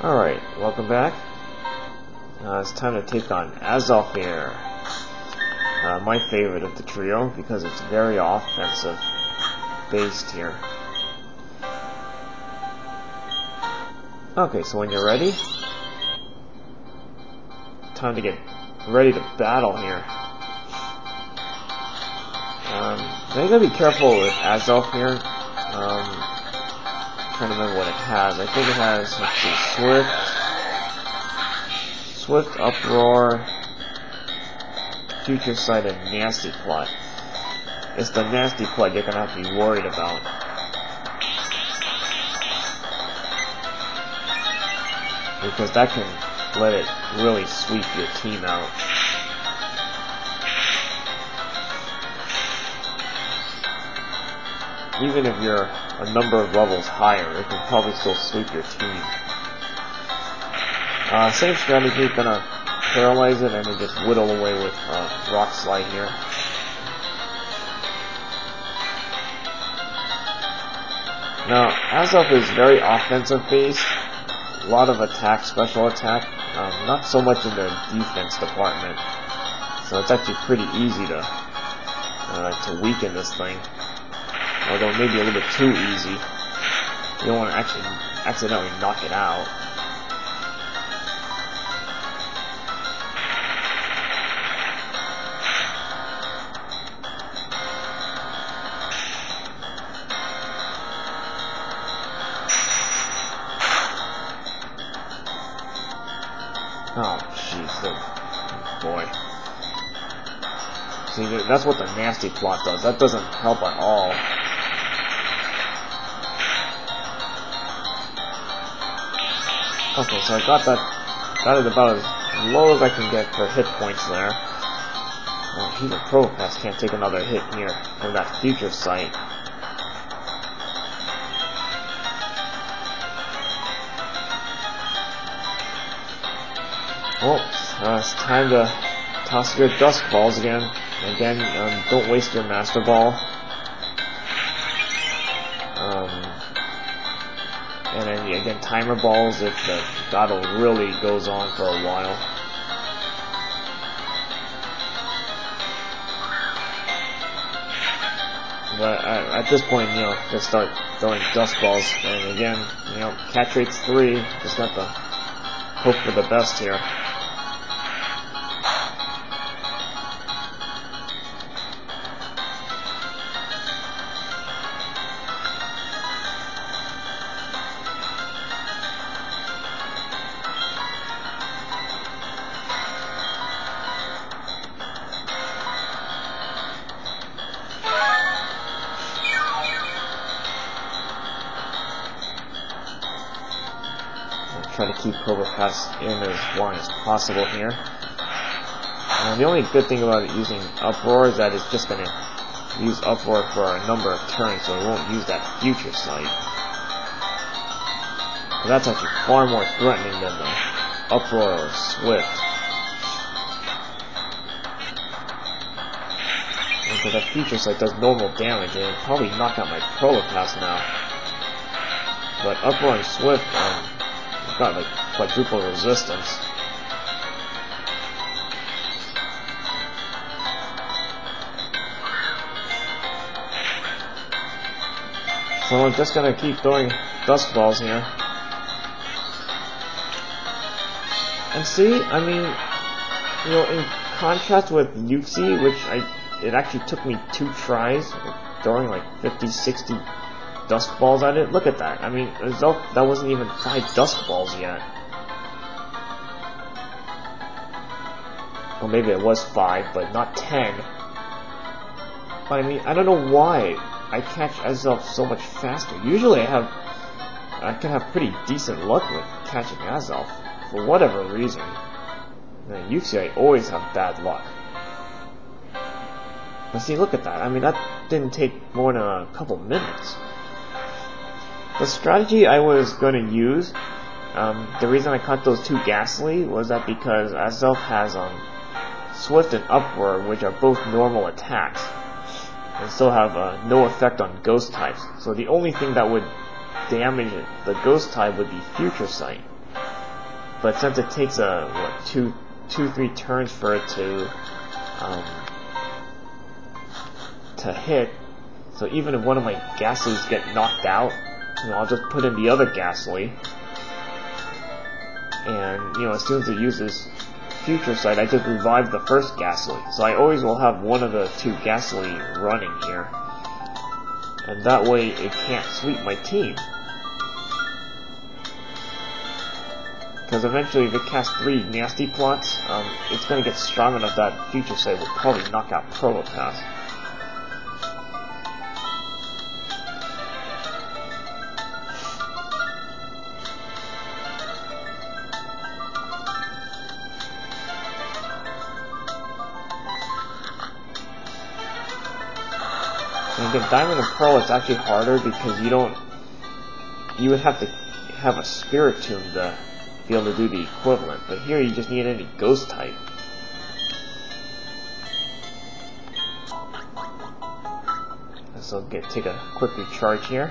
Alright, welcome back. It's time to take on Azelf here. My favorite of the trio, because it's very offensive based here. Okay, so when you're ready, time to get ready to battle here. I gotta be careful with Azelf here. Trying to remember what it has. I think it has, let's see, Swift, Uproar, Future Sight, and Nasty Plot. It's the Nasty Plot you're gonna have to be worried about. Because that can let it really sweep your team out. Even if you're a number of levels higher, it can probably still sweep your team. Same strategy, gonna paralyze it and then just whittle away with Rock Slide here. Now, Azelf is very offensive based, a lot of attack, special attack, not so much in the defense department. So it's actually pretty easy to weaken this thing. Although maybe a little bit too easy. You don't want to actually accidentally knock it out. Oh, jeez, oh boy. See, that's what the Nasty Plot does. That doesn't help at all. Okay, so I got it about as low as I can get for hit points there. Even Propass can't take another hit here from that Future Sight. Well, it's time to toss your Dusk Balls again. Again, don't waste your Master Ball. And then again, Timer Balls if the battle really goes on for a while. But at this point, just start throwing Dusk Balls. And again, catch rate's 3. Just got to hope for the best here. Try to keep Propass in as long as possible here. The only good thing about it using Uproar is that it's just going to use Uproar for a number of turns, so it won't use that Future Sight. But that's actually far more threatening than the Uproar or Swift. Because that Future Sight does normal damage, and it'll probably knock out my Propass now. But Uproar and Swift, got like quadruple resistance. So I'm just gonna keep throwing Dusk Balls here. And see, I mean, in contrast with Yuxi, which it actually took me 2 tries, throwing like 50, 60 Dusk Balls at it. Look at that. I mean, that wasn't even 5 Dusk Balls yet. Well, maybe it was 5, but not 10. But I mean, I don't know why I catch Azelf so much faster. Usually I can have pretty decent luck with catching Azelf, for whatever reason. And Yuxi, I always have bad luck. But see, look at that. I mean, that didn't take more than a couple minutes. The strategy I was going to use, the reason I caught those 2 Ghastly was that because Azelf has Swift and Uproar, which are both normal attacks, and still have no effect on Ghost types. So the only thing that would damage the Ghost type would be Future Sight. but since it takes two, 3 turns for it to hit, so even if one of my Ghastlies get knocked out, I'll just put in the other Ghastly, and as soon as it uses Future Sight, I just revive the first Ghastly. So I always will have one of the 2 Ghastly running here, and that way it can't sweep my team. Because eventually, if it casts 3 nasty plots, it's going to get strong enough that Future Sight will probably knock out Protopath. And again, Diamond and Pearl, it's actually harder because you would have to have a Spiritomb to be able to do the equivalent, but here you just need any ghost type. So take a quick recharge here.